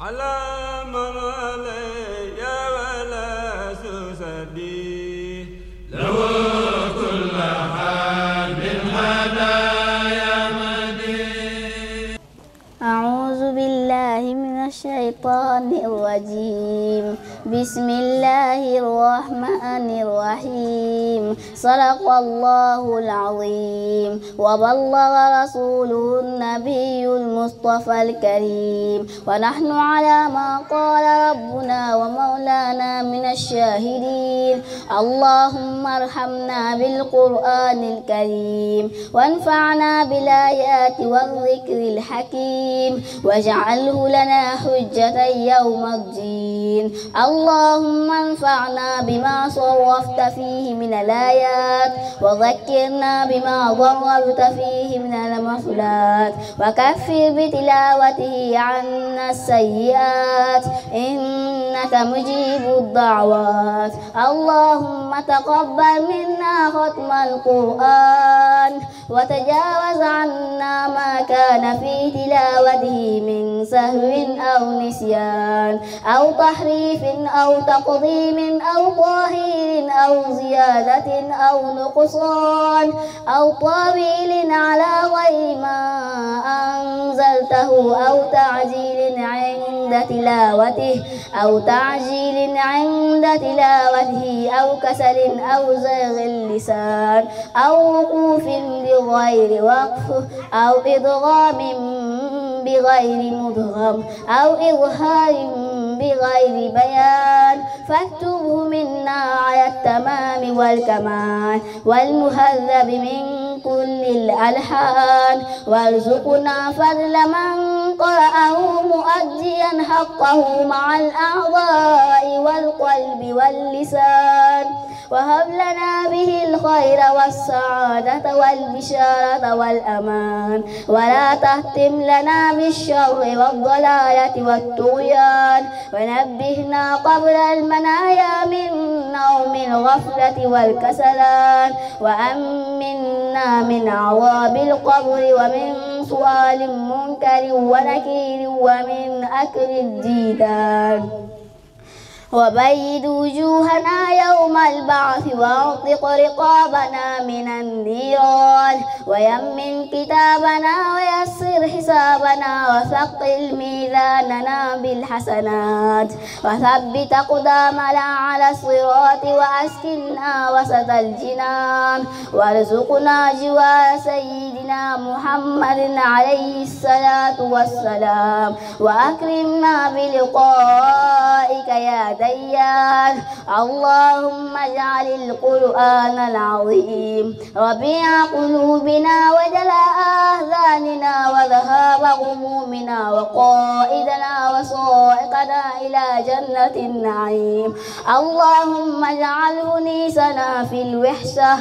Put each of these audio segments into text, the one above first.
على من علي ولا سسدي له كل حال من هدايا مدين. أعوذ بالله من الشيطان الرجيم. بسم الله الرحمن الرحيم. صدق الله العظيم وبلغ رسوله النبي المصطفى الكريم، ونحن على ما قال ربنا ومولانا من الشاهدين. اللهم ارحمنا بالقرآن الكريم وانفعنا بالآيات والذكر الحكيم واجعله لنا حجة يوم الدين. اللهم انفعنا بما صرفت فيه من الآيات وذكرنا بما ضربت فيه من المثلات، وكفر بتلاوته عنا السيئات إنك مجيب الدعوات. اللهم تقبل منا ختم القرآن وتجاوز عنا ما كان في تلاوته من سهو أو نسيان أو تحريف أو تقديم أو تأخير أو زيادة أو نقصان أو تعويل على غير ما أنزلته أو تعجيل عند تلاوته أو كسل أو زيغ اللسان أو وقوف بغير وقف أو إدغام بغير مدغم أو إظهار بغير بيان، فاكتبه منا على التمام والكمال والمهذب من كل الألحان، وارزقنا فضل من قرأه مؤديا حقه مع الأعضاء والقلب واللسان، وهب لنا به الخير والسعادة والبشارة والأمان، ولا تختم لنا بالشر والضلالة والطغيان، ونبهنا قبل المنايا من نوم الغفلة والكسلان، وأمنا من عذاب القبر ومن سؤال منكر ونكير ومن أكل الديدان، وبيد وجوهنا يوم البعث واعتق رقابنا من النيران، ويمن كتابنا ويسر حسابنا وثقل ميزاننا بالحسنات، وثبت أقدامنا على الصراط وأسكننا وسط الجنان، وارزقنا جوار سيدنا محمد عليه الصلاة والسلام، وأكرمنا بلقائك يا ديان. اللهم اجعل القرآن العظيم ربيع قلوبنا وجلاء أحزاننا وذهاب غمومنا وقائدنا وسائقنا إلى جنة النعيم. اللهم اجعله نيسنا في الوحشة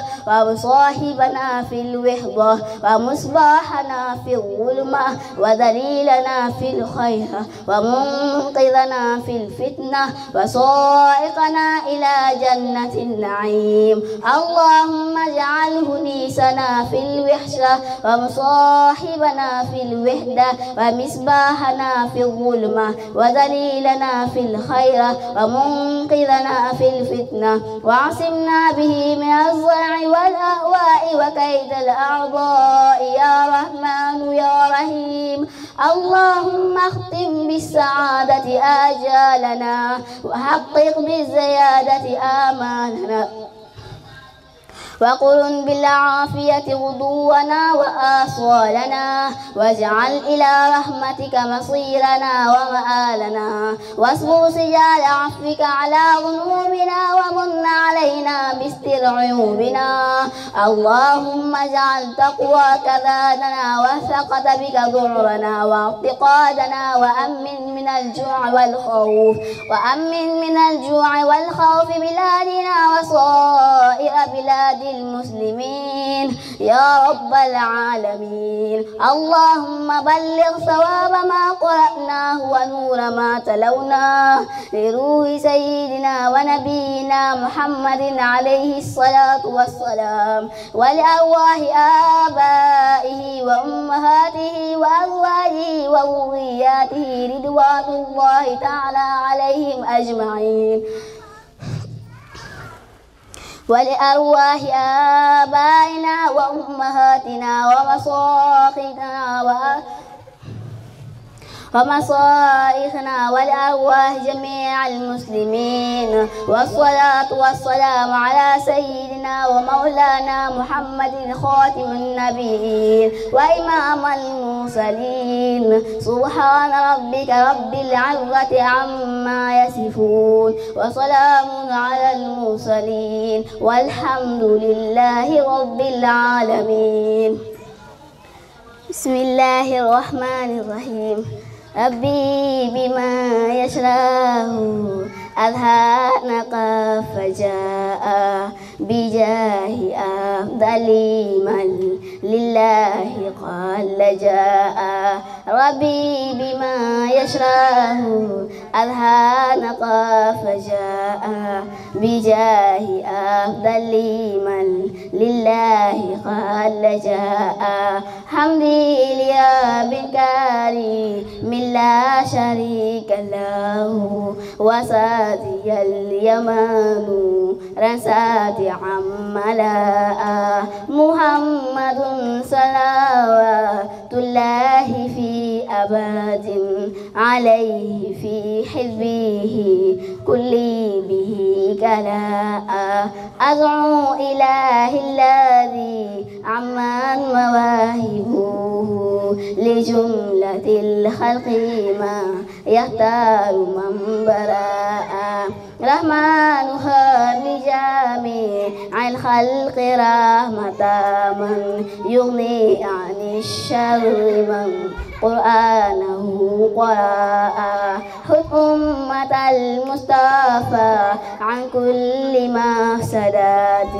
وصاحبنا في الوحدة ومصباحنا في الظلمة ودليلنا في الخير ومنقذنا في الفتنة وسائقنا إلى جنة النعيم. اللهم اجعله نيسنا في الوحشة ومصاحبنا في الوحدة ومصباحنا في الظلمة ودليلنا في الخير ومنقذنا في الفتنة، وعصمنا به من الضياع والأهواء وكيد الأعضاء يا رحمن يا رحيم. اللهم اختم بالسعادة آجالنا وحقق بالزيادة آمالنا، وقرن بالعافية غدونا وآصالنا، واجعل إلى رحمتك مصيرنا ومآلنا، واصبر سجال عفوك على ذنوبنا ومن علينا باستر عيوبنا. اللهم اجعل تقواك زادنا وثقة بك ضرنا واعتقادنا، وأمن من الجوع والخوف بلادنا وصائر بلاد المسلمين يا رب العالمين. اللهم بلغ ثواب ما قرأناه ونور ما تلوناه لروح سيدنا ونبينا محمد عليه الصلاة والسلام، ولأرواح آبائه وأمهاته وأزواجه وذرياته رضوان صلوات الله تعالى عليهم أجمعين. ولأرواح آبائنا وأمهاتنا ومصائخنا ولأرواح جميع المسلمين، والصلاة والسلام على سيدنا ومولانا محمد خاتم النبيين وإمام المرسلين. سبحان ربك رب العزة عما يصفون وسلام على المرسلين والحمد لله رب العالمين. بسم الله الرحمن الرحيم. ربي بما يشراه أذهانك فجاء بجاه أفضل من لله قال جاء. ربي بما يشراه أذهانك فجاء بجاه أفضل من لله قال جاء. حمدي لرب كريم لا شريك له وسادي اليمان رساد عملاء. محمد صلوات الله في أبد عليه في حزبه كل به كلاء. أدعو إله الذي عمان مواهبه لجملة الخلق ما يختار من براء. رحمنها لجميع الخلق رحمة من يغني عن الشر من قرآنه قراء. خذ أمة المصطفى عن كل مفسدات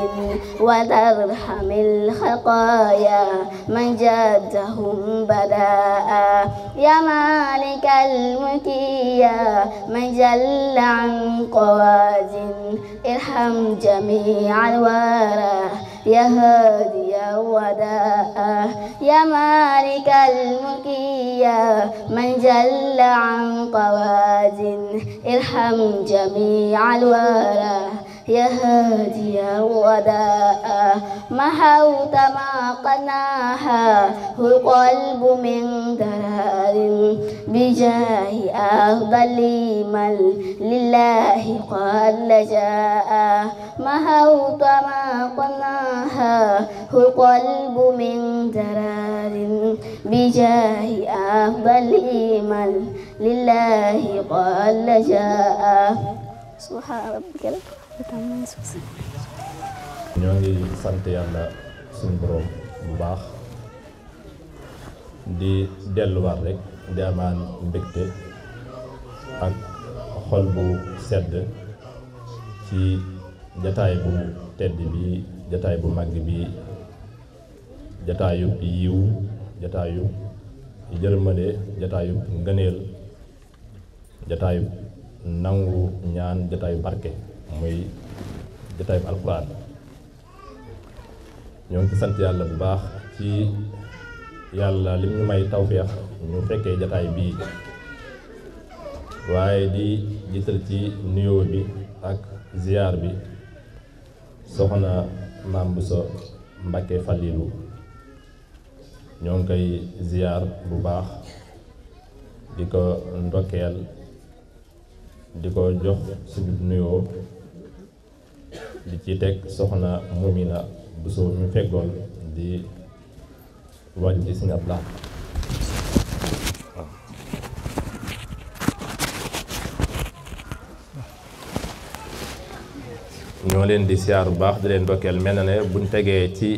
وترحم الخطايا من جدهم بداء. يا مالك الملك يا من جل عن قوازن ارحم جميع الورى يا هادي الوداء. يا مالك الملك يا من جل عن قوازن ارحم جميع الورى يا هادي الوداء. محوت ما قناها القلب من درار بجاه أفضل من لله قد جاء. محوت ما قناها القلب من درار بجاه أفضل من لله قد جاء. سبحان ربك ñoo ngi sant yàlla suñu borom bu baax di delluwaat rek di amaan mbégte ak xol bu sedd ci jataay bu tedd bi jataay bu màgg bi jataayu yiw jataayu yërmande jataayu ngëneel jataayu nangu ñaan jataayu barke muy jataayu alxuraan. ñoo ngi ci sant yàlla bu baax ci yàlla lim ñu may tawféex ñu fekkee jataay bii waaye di jiital ci nuyoo bi ak ziyaar bi soxna Maam Bousso Mbacké Falilou ñoo ngi koy ziyaar bu baax di ko ndokkeel di ko jox suñu nuyoo di ci teg soxna Mumina Bousso ñu feggoon di wàññi ci Sëñ Abdu Lahat. ñoo leen di siyaar bu baax di leen ndokkeel mel na ne buñ tegee ci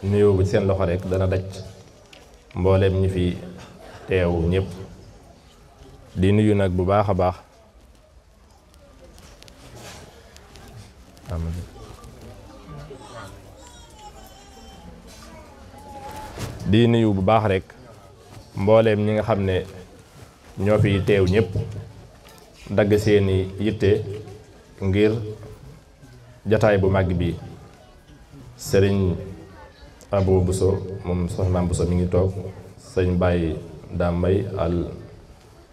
nuyoo bi seen loxo rek dana daj mbooleem ñi fi teew ñëpp di nuyu nag bu baax a baax di nuyu bu baax rek mbooleem ñi nga xam ne ñoo fi teew ñëpp dagg seeni yitte ngir jataay bu màgg bi. sëriñ Abou Bousso moom soxna Maam Bousso mi ngi toog sëñ Baye Dame May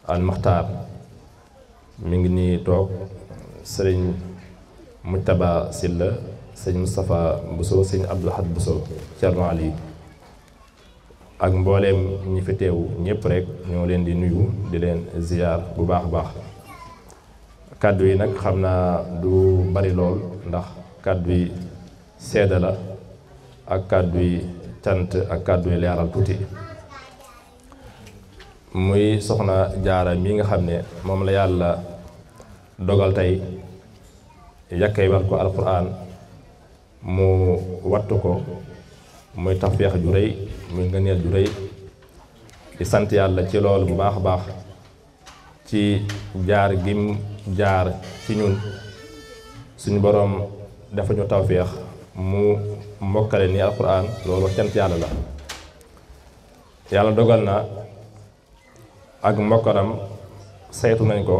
al Muxtaar mi ngi nii toog sëriñ Mujtaba Silla sëñ Moustapha Bousso sëñ Abdou Lahad Bousso Thierno Ali ak mbooleem ñi fi teewu ñëpp rek ñoo leen di nuyu di leen ziyaar bu baax a baax kàddu yi nag xam naa du bari lool ndax kàddu yi seede la ak kàddu yi cant ak kàddu yi leeral tuuti muy soxna jaara mi nga xam ne moom la yàlla dogal tey yàkkay war ko alquran mu wattu ko muy tawfeex ju rëy muy ngëneel ju rëy di sant yàlla ci loolu bu baax a baax ci jaar gim jaar ci ñun suñu boroom dafa ñu tawfeex mu mokkale ni alquran loolu cant yàlla la yàlla dogal na ak mokkalam saytu nañ ko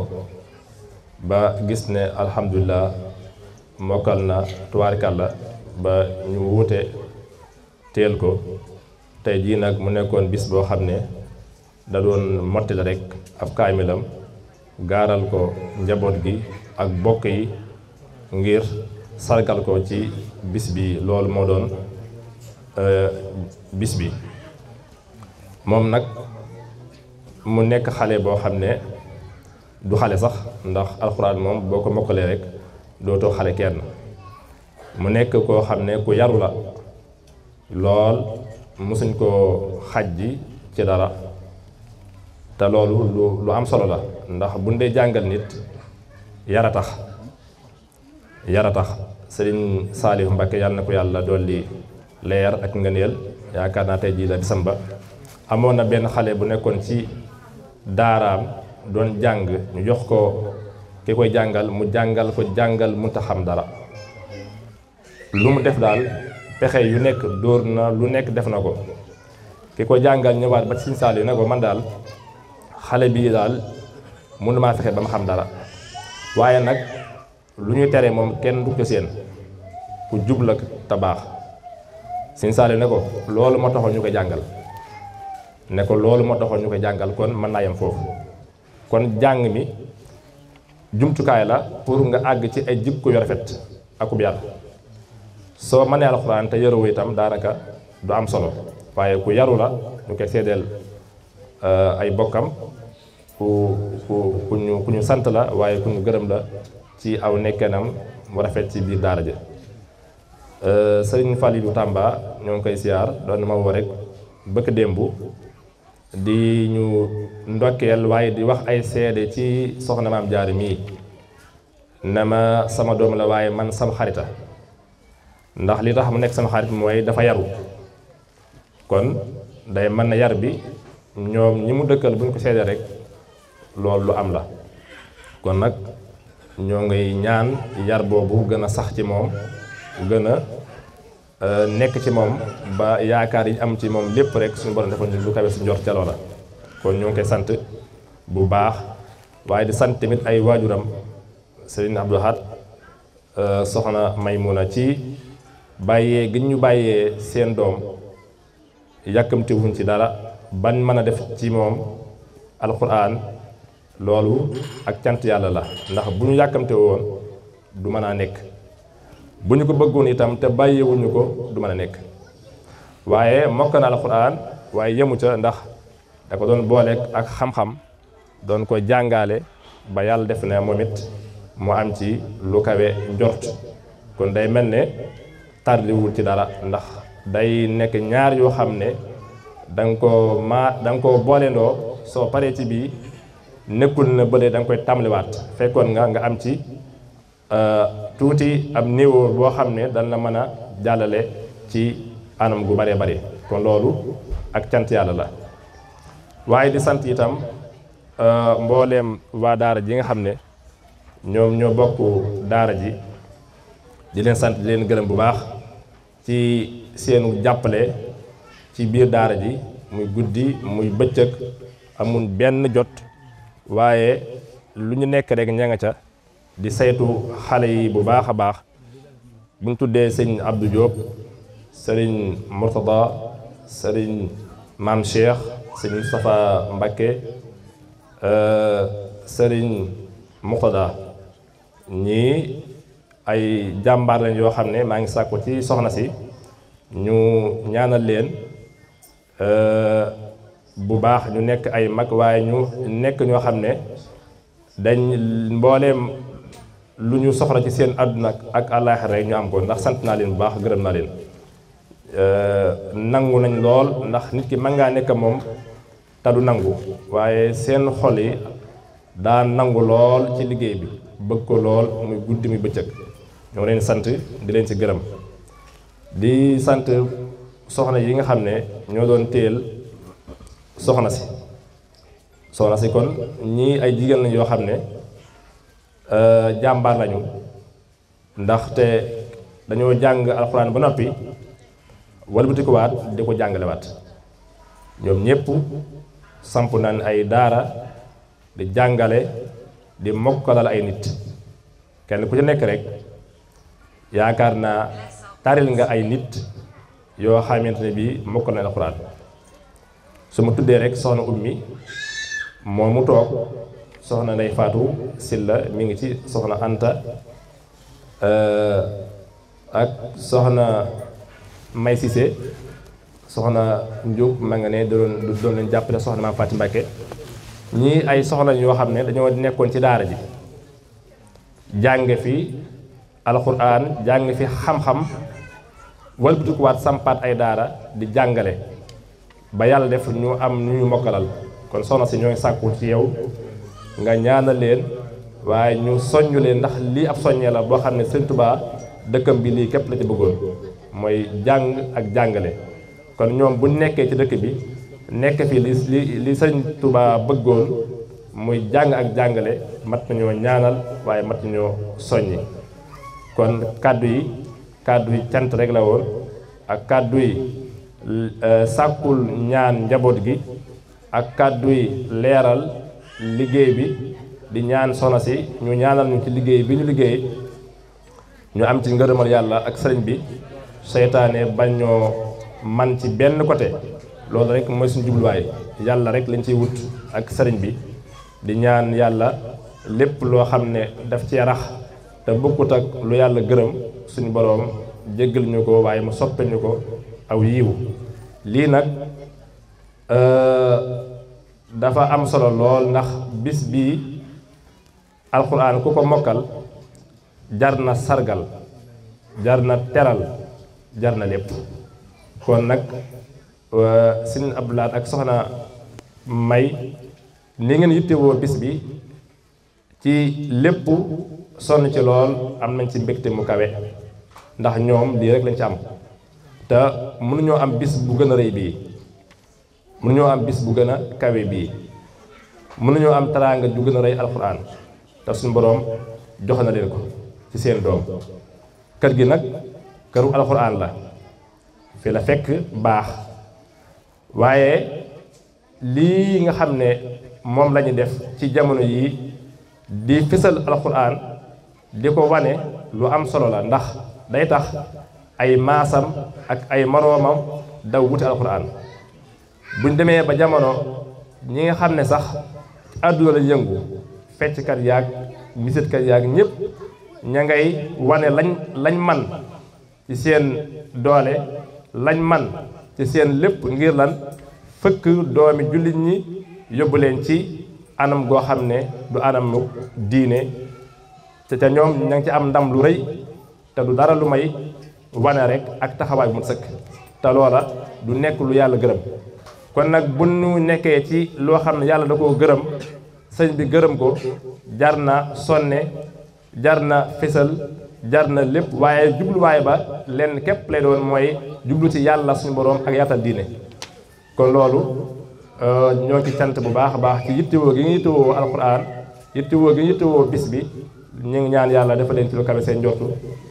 ba gis ne alhamdulilah mokkal na tubaarikàlla ba ñu wuute teel ko tey jii nag mu nekkoon bis boo xam ne da doon mottali rek ab kaamilam gaaral ko njaboot gi ak bokk yi ngir sargal ko ci bis bi loolu moo doon bis bi moom nag mu nekk xale boo xam ne du xale sax ndax alxuraan moom boo ko mokkalee rek dootoo xale kenn mu nekk koo xam ne ku yaru la lool musuñ koo xajji ci dara te loolu lu am solo la ndax bu ndee jàngal nit yara tax sëriñ Saalif Mbakke yàlla na ko yàlla dolli leer ak ngëneel yaakaar naa tey jii la bisam ba amoon na benn xale bu nekkoon ci daaraam doon jàng ñu jox ko ki koy jàngal mu jàngal mënta xam dara lu mu def daal pexe yu nekk dóor na lu nekk def na ko ki ko jàngal ñëwaat ba Sëriñ Saliou ne ko man daal xale bii daal mënu maa fexe ba ma xam dara waaye nag lu ñuy tere moom kenn du ko seen ku jubla te baax Sëriñ Saliou ne ko loolu moo taxoon ñu ko jàngal kon mën naa yem foofu kon jàng mi jumtukaay la pour nga àgg ci ay jikko yu rafet akub yar soo mënee alxuraan te yaruwu itam daanaka du am solo waaye ku yaru la ñu koy seedeel ay bokkam ku ñu sant la waaye ku ñu gërëm la ci aw nekkenam mu rafet ci biir daara ja sëriñ Falilou Tamba ñoo ngi koy siyaar doon ma woo rek bëkk démb di ñu ndokkeel waaye di wax ay seede ci soxna maam Jaara mii ne ma sama doom la waaye man sama xarita ndax li tax mu nekk sama xarit mooy dafa yaru kon day mën na yar bi ñoom ñi mu dëkkal bu ñu ko seedee rek loolu lu am la kon nag ñoo ngay ñaan yar boobu gën a sax ci moom gën a nekk ci moom ba yaakaar yi am ci moom lépp rek suñu borom defoon lu kawe su njort ca loola kon ñoo ngi koy sant bu baax waaye di sant tamit ay waajuram Sëriñ Abdou Lahad soxna Maymuna ci bàyyee gi ñu bàyyee seen doom yàkkamti wuñ ci dara ban mën a def ci moom alxuraan loolu ak cant yàlla la ndax bu ñu yàkkamte woon du mën a nekk bu ñu ko bëggoon itam te bàyyiwuñu ko du mën a nekk waaye mokk na alxuraan waaye yemu ca ndax da ko doon booleek ak xam-xam doon ko jàngale ba yàlla def na moom it mu am ci lu kawe njort kon day mel ne tardiwul ci dara ndax day nekk ñaar yoo xam ne danga ko boolendoo soo paree ci bii nekkul na bële da nga koy tàmbaliwaat fekkoon nga am ci tuuti am niveau boo xam ne dana la mën a jàllale ci anam gu baree bari kon loolu ak cant yàlla la waaye di sant itam mbooleem waa daara ji nga xam ne ñoom ñoo bokk daara ji di leen sant di leen gërëm bu baax ci seenu jàppale ci biir daara ji muy guddi muy bëccëg amul benn jot waaye lu ñu nekk rek ña nga ca di saytu xale yi bu baax a baax bu ñu tuddee sëñ Abdou Diop sëriñ Mourtada sëriñ Maam Cheikh sëñ Moustapha Mbacké sëriñ Muqtada ñii ay jàmbaar lañ yoo xam ne maa ngi sàkku ci soxna si ñu ñaanal leen bu baax ñu nekk ay mag waaye ñu nekk ñoo xam ne dañ mbooleem lu ñu soxla ci seen àdduna ak àllaaxira rek ñu am ko ndax sant naa leen bu baax gërëm naa leen nangu nañ lool ndax nit ki mën ngaa nekk moom te du nangu waaye seen xol yi daa nangu lool ci liggéey bi bëgg ko lool muy guddi muy bëccëg ñoo leen sant di leen ci gërëm di sant soxna yi nga xam ne ñoo doon téel soxna si kon ñii ay jigéen lañ yoo xam ne jàmbaar lañu ndaxte dañoo jàng alxuraan ba noppi walbatikuwaat di ko jàngalewaat ñoom ñépp samp nañ ay daara di jàngale di mokkalal ay nit kenn ku ci nekk rek yaakaar naa taril nga ay nit yoo xamante ne bii mokkal na alxuraan su ma tuddee rek soxna ummi moom mu toog soxna Ndey Faatu Silla mi ngi ci soxna Anta ak soxna May Sise soxna Njóob ma nga ne doon leen jàppale soxna Maam Faati Mbàkke ñii ay soxna yoo xam ne dañoo nekkoon ci daara ji jàng fi alxuraan jàng fi xam-xam walbatikuwaat sampaat ay daara di jàngale ba yàlla def ñu am ñu ñu mokkalal kon soxna si ñooy sàkku ci yow nga ñaanal leen waaye ñu soññu leen ndax lii ab soññee la boo xam ne Sëñ Tuubaa dëkkam bi lii képp la ci bëggoon mooy jàng ak jàngale kon ñoom bu nekkee ci dëkk bi nekk fi li Sëñ Tuubaa bëggoon muy jàng ak jàngale mat nañoo ñaanal waaye mat nañoo soññi kon kàddu yi cant rek la woon ak kàddu yi sàkkul ñaan njaboot gi ak kàddu yi leeral liggéey bi di ñaan soxna si ñu ñaanal ñu ci liggéey bi ñu liggéey ñu am ci ngërëmal yàlla ak sëriñ bi seytaane bañ ñoo man ci benn côté loolu rek mooy suñu jubluwaay yàlla rek lañ ciy wut ak sëriñ bi di ñaan yàlla lépp loo xam ne daf ci rax te bokkut ak lu yàlla gërëm suñu boroom jéggal ñu ko waaye mu soppe ñu ko aw yiw lii nag dafa am solo lool ndax bis bii alxuraan ku ko mokkal jar na sargal jar na teral jar na lépp kon nag sëñ Abdoulaat ak soxna May ni ngeen yittewoo bis bi ci lépp sonn ci lool am nañ ci mbégte mu kawe ndax ñoom lii rek lañ ci am te mënuñoo am bis bu gën a rëy bii mënuñoo am bis bu gën a kawe bii mënuñoo am teraanga ju gën a rëy alxuraan te suñu boroom jox na leen ko ci seen doom kër gi nag këru alxuraan la fi la fekk baax waaye lii nga xam ne moom la ñu def ci jamono yii di fësal alxuraan di ko wane lu am solo la ndax day tax ay maasam ak ay moroomam daw wuti alxuraan buñ demee ba jamono ñi nga xam ne sax àdduna la yëngu fecckat yaag misitkat yaag ñëpp ña ngay wane lañ man ci seen doole lañ man ci seen lépp ngir lan fëkk doomi jullit ñi yóbbu leen ci anam goo xam ne du anamu diine te ca ñoom ña ngi ci am ndam lu rëy te du dara lu may wane rek ak taxawaay bu mu sëkk te loola du nekk lu yàlla gërëm kon nag bu ñu nekkee ci loo xam ne yàlla da koo gërëm sëñ bi gërëm ko jar na sonne jar na fésal jar na lépp waaye jubluwaay ba lenn képp lay doon mooy jublu ci yàlla suñu boroom ak yaatal diine kon loolu ñoo ci cant bu baax a baax ci yittewoo gi nga yittewoo alxuraan yittewoo gi nga yittewoo bis bi ñu ngi ñaan yàlla dafa leen ci lu kawe seen njortu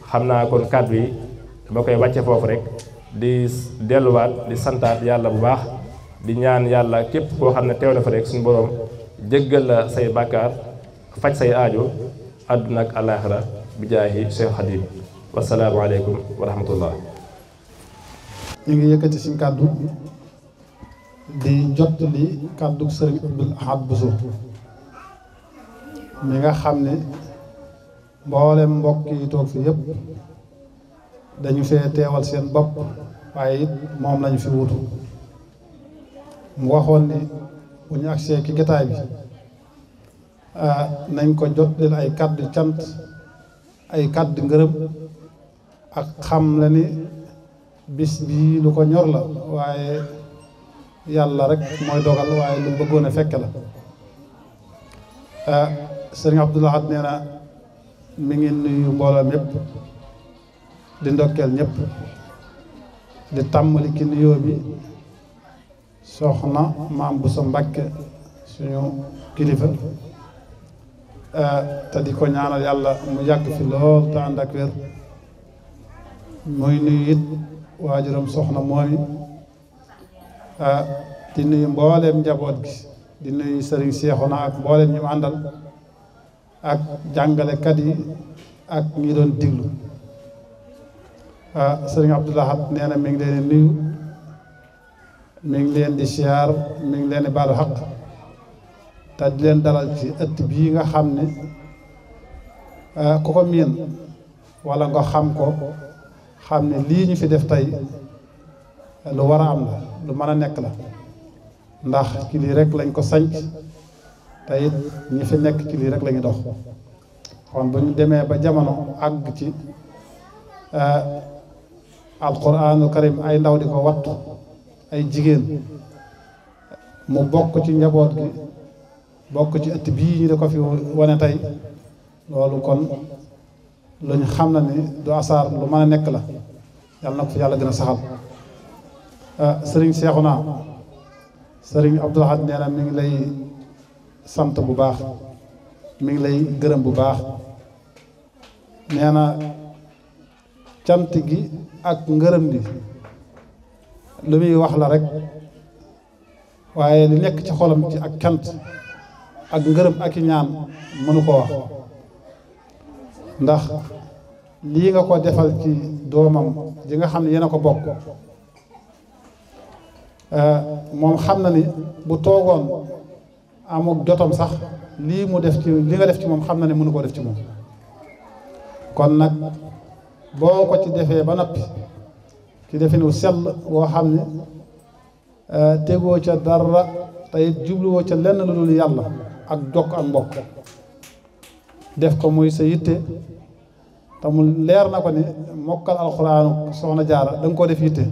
xam naa kon kàddu yi dama koy wàcce foofu rek di delluwaat di santaat yàlla bu baax di ñaan yàlla képp koo xam ne teew na fa rek suñu boroom jéggal la say bàkkaar faj say aajo àdduna ak alaaxira bi jaahi Cheikh Khadim wasalaamu aleykum wa rahmatullah. ñu ngi yëkkati suñu kàddu di jot li kàddu sëriñ Abdoul Ahad Bousso mi nga xam ne mboolem mbokk yi toog fi yëpp dañu fee teewal seen bopp waaye it moom lañu fi wutu mu waxoon ni bu ñu agsee ki gataay bi nañ ko jotlil ay kàddu cant ay kàddu ngërëm ak xam la ni bis bii lu ko ñor la waaye yàlla rek mooy dogal waaye lu bëggoon a fekke la sëriñ Abdou Lahad nee na mi ngi nuyu mbooloo mépp di ndokkeel ñëpp di tàmbali ki nuyoo bi soxna Maam Bousso Mbàkke suñu kilifa te di ko ñaanal yàlla mu yàgg fi lool te ànd ak wér muy nuyu it waajuram soxna moomi di nuyu mbooleem njaboot gi di nuyu sëriñ Seexuna ak mbooleem ñi mu àndal ak jàngalekat yi ak ñi doon diglu sëriñ Abdou Lahad nee na mi ngi leen di nuyu mi ngi leen di siyaar mi ngi leen di baalu xaq te di leen dalal ci ëtt bii nga xam ne ku ko miin wala nga xam ko xam ne lii ñu fi def tey lu war a am la lu mën a nekk la ndax ci lii rek lañ ko sanc te it ñi fi nekk ci lii rek la ñu dox kon bu ñu demee ba jamono àgg ci alquraanul karim ay ndaw di ko wattu ay jigéen mu bokk ci njaboot gi bokk ci ëtt bii ñu di ko fi wane tey loolu kon luñ xam na ni du asaar lu mën a nekk la yàlla na ko fi yàlla gën a saxal sëriñ Seexuna sëriñ Abdou Lahad nee na mi ngi lay sant bu baax mi ngi lay gërëm bu baax nee na cant gi ak ngërëm gi lu muy wax la rek waaye li nekk ci xolam ci ak cant ak ngërëm ak i ñaan mënu ko wax ndax lii nga ko defal ci doomam ji nga xam ne yéen a ko bokk moom xam na ni bu toogoon amul jotam sax lii mu def ci li nga def ci moom xam na ne mënu koo def ci moom kon nag boo ko ci defee ba noppi ci defin wu sell boo xam ne tegoo ca dara te it jubluwoo ca lenn lu dul yàlla ak jokk ak mbokk def ko muy sa yitte te mu leer na ko ni mokkal alxuraanu soxna jaara da nga koo def yitte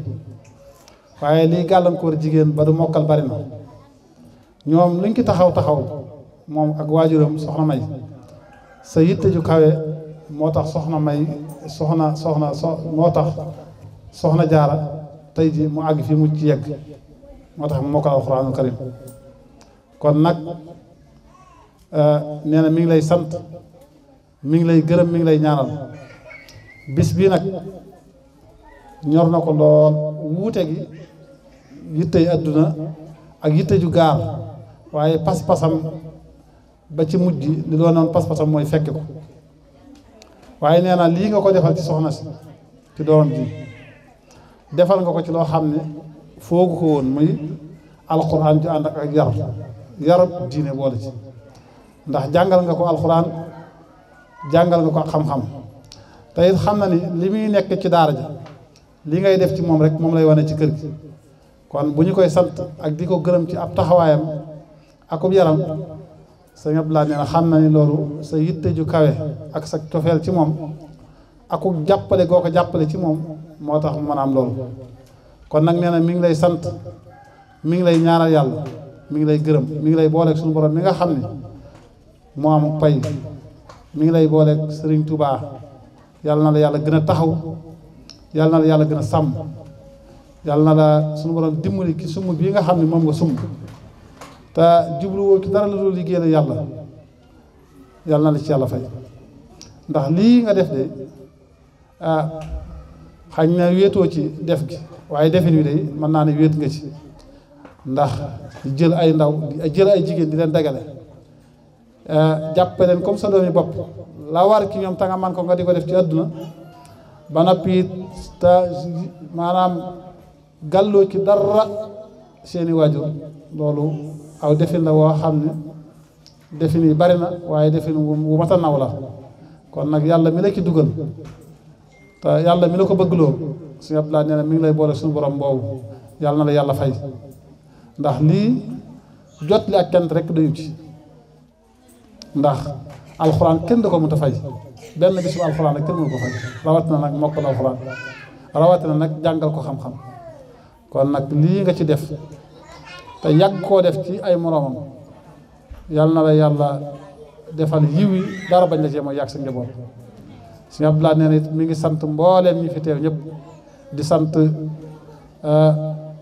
waaye lii gàllankoor jigéen ba du mokkal bari na ñoom luñ ki taxaw moom ak waajuram soxna may sa yitte ju kawe moo tax soxna may moo tax soxna jaara tey ji mu àgg fi mu ci yegg moo tax mu mokkal alxuraanul karim kon nag nee na mi ngi lay sant mi ngi lay gërëm mi ngi lay ñaanal bis bii nag ñor na ko lool wuute gi yittey àdduna ak yitte ju gaar waaye pas-pasam ba ci mujj li doon noon pas-pasam mooy fekke ko waaye nee na lii nga ko defal ci soxna si ci doomam ji defal nga ko ci loo xam ne foogu ko woon muy alxuraan ju ànd ak yarab diine boole ci ndax jàngal nga ko alxuraan jàngal nga ko ak xam-xam te it xam na ni li muy nekk ci daara ji li ngay def ci moom rek moom lay wane ci kër gi kon bu ñu koy sant ak di ko gërëm ci ab taxawaayam akub yaram sëñ Abdou Lahad nee na xam na ni loolu sa yitte ju kawe ak sa cofeel ci moom akub jàppale goo ko jàppale ci moom moo tax mu mën a am loolu kon nag nee na mi ngi lay sant mi ngi lay ñaanal yàlla mi ngi lay gërëm mi ngi lay booleeg suñu borom mi nga xam ne moo am pay mi ngi lay booleeg Serigne Touba yàlla na la yàlla gën a taxaw yàlla na la yàlla gën a sàmm yàlla na la suñu borom dimbali ki sumb bii nga xam ne moom nga sumb te jubluwoo ci dara la dul liggéey la yàlla na la ci yàlla fay ndax lii nga def de xañ na wéetoo ci def gi waaye defin wi de mën naa ne wéet nga ci ndax jël ay ndaw jël ay jigéen di leen dagale jàppe leen comme sa doomi bopp la war ki ñoom ta nga man ko nga di ko def ci àdduna ba noppi te maanaam gàlloo ci dara seeni waajur loolu aw defin la woo xam ne defin yi bari na waaye defin wu mat a naw la kon nag yàlla mi la ci dugal te yàlla mi la ko bëggloo Sëñ Abdou Lahad nee na mi ngi lay boole suñu borom boobu yàlla na la yàlla fay ndax lii jot li ak kent rek doyu ci ndax alxuraan kenn da ko mënut a fay benn bisu alxuraan rek kenn mënu ko fay rawatina nag mokkal alxuraan rawatina nag jàngal ko xam-xam kon nag lii nga ci def te yàgg koo def ci ay moroomam yàlla na la yàlla defal yiw yi dara bañ la cee mooy yàgg sa njaboot Sëñ Abdou Lahad nee na it mi ngi sant mbooleem ñi fi teew ñëpp di sant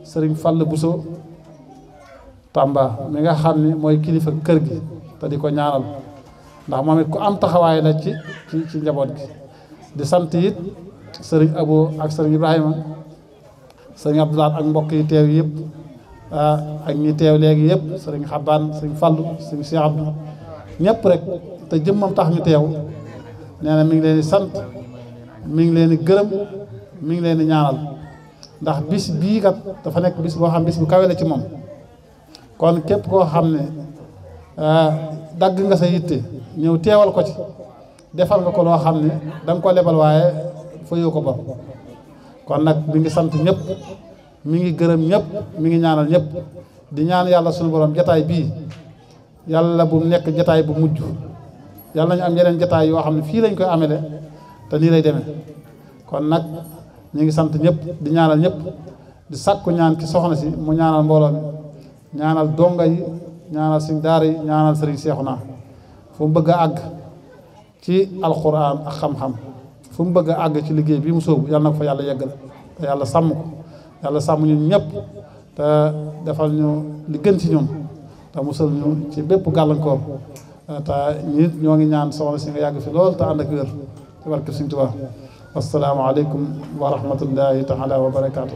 Sëriñ Fall Bousso Tamba mi nga xam ni mooy kilifa kër gi te di ko ñaanal ndax moom it ku am taxawaay la ci njaboot gi di sant it Sëriñ Abo ak Sëriñ Ibrahima Sëriñ Abdou Lahad ak mbokk yi teew yëpp ak ñi teew léegi yëpp Sëriñ Xabaan Sëriñ Fallu Sëriñ Cheikh Abdou ñëpp rek te jëmmam tax ñu teew nee na mi ngi leen di sant mi ngi leen di gërëm mi ngi leen di ñaanal ndax bis bii kat dafa nekk bis boo xam bis bu kawe la ci moom kon képp koo xam ne dagg nga sa yitte ñëw teewal ko ci defal nga ko loo xam ne da nga ko lebal waaye fayoo ko bor kon nag mi ngi sant ñëpp mi ngi gërëm ñëpp mi ngi ñaanal ñëpp di ñaan yàlla suñu borom jataay bii yàlla bu nekk jataay bu mujj yàlla nañu am yeneen jataay yoo xam ne fii lañ koy amele te nii lay demee kon nag ñu ngi sant ñëpp di ñaanal ñëpp di sàkku ñaan ci soxna si mu ñaanal mbooloo mi ñaanal donga yi ñaanal suñ daara yi ñaanal sëriñ Seexuna fu mu bëgg a àgg ci alxuraan ak xam-xam fu mu bëgg a àgg ci liggéey bi mu sóobu yàlla na ko fa yàlla yeggal te yàlla sàmm ko yàlla sàmm ñun ñëpp te defal ñu li gën ci ñun te musal ñu ci bépp gàllankoor te ñit ñoo ngi ñaan soxna si nga yàgg fi lool te ànd ak wér ci barke Sëriñ Tuubaa wassalaamu aleykum wa rahmatullahi taala wa barakaatu.